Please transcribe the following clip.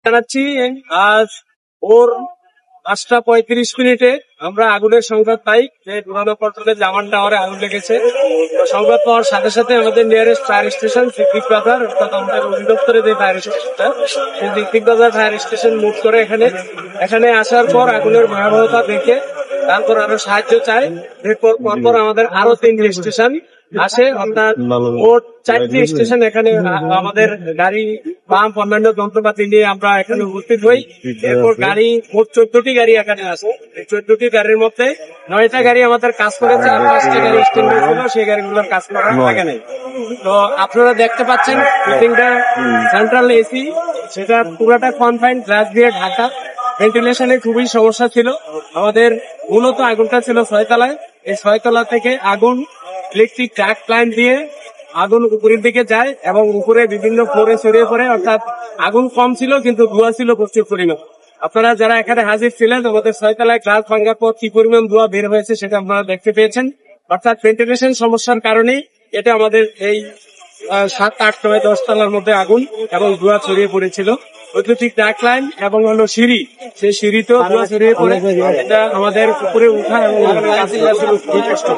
জানাচ্ছি আজ ভোর 5:35 আমরা আগুনের সংবাদ পাই যে পুরানো পল্টনের জামান টাওয়ারে আগুন লেগেছে। সংবাদ পাওয়ার সাথে সাথে আমাদের নিয়ারেস্ট ফায়ার স্টেশন সিদ্দিক বাজার অর্থাৎ আমাদের অধিদপ্তরে যে ফায়ার স্টেশনটা সেই সিদ্দিক বাজার ফায়ার স্টেশন মুভ করে এখানে আসার পর আগুনের ভয়াবহতা দেখে তারপর আরো সাহায্য চাই। এরপর পরপর আমাদের আরো 3টি স্টেশন আসে, অর্থাৎ মোট 4টি স্টেশন এখানে আমাদের গাড়ি পাম্প অন্যান্য যন্ত্রপাতি নিয়ে আমরা এখানে উপস্থিত হই। এরপর গাড়ি মোট 14টি গাড়ি এখানে আসে। এই 14টি গাড়ির মধ্যে 9টা গাড়ি আমাদের কাজ করেছে আর 5টা গাড়ি স্ট্যান্ড ছিল, সেই গাড়িগুলোর কাজ করার থাকে নাই। তো আপনারা দেখতে পাচ্ছেন বিল্ডিংটা সেন্ট্রাল এসি, সেটা পুরোটা কনফাইন্ড গ্লাস দিয়ে ঢাকা। ভেন্টিলেশনে খুবই সমস্যা ছিল। আমাদের মূলত আগুনটা ছিল 6 তলায়। এই 6 তলা থেকে আগুন ইলেকট্রিক ট্রাক লাইন দিয়ে আগুন উপরের দিকে যায় এবং উপরে বিভিন্ন ফ্লোরে ছড়িয়ে পড়ে, অর্থাৎ আগুন কম ছিল কিন্তু ধোঁয়া ছিল প্রচুর পরিমাণ। আপনারা যারা এখানে হাজির ছিলেন, আমাদের 6 তলায় গ্লাস ভাঙার পর কি পরিমাণ ধোঁয়া বের হয়েছে সেটা আপনারা দেখতে পেয়েছেন। অর্থাৎ ভেন্টিলেশন সমস্যার কারণেই এটা আমাদের এই 7, 8, 9, 10 তলার মধ্যে আগুন এবং ধোঁয়া ছড়িয়ে পড়েছিল। বৈদ্যুতিক ট্রাক লাইন এবং হলো সিঁড়ি, সেই সিঁড়িতেও ধোঁয়া ছড়িয়ে পড়ে। এটা আমাদের উপরে উঠা এবং কাছে খুবই কষ্ট।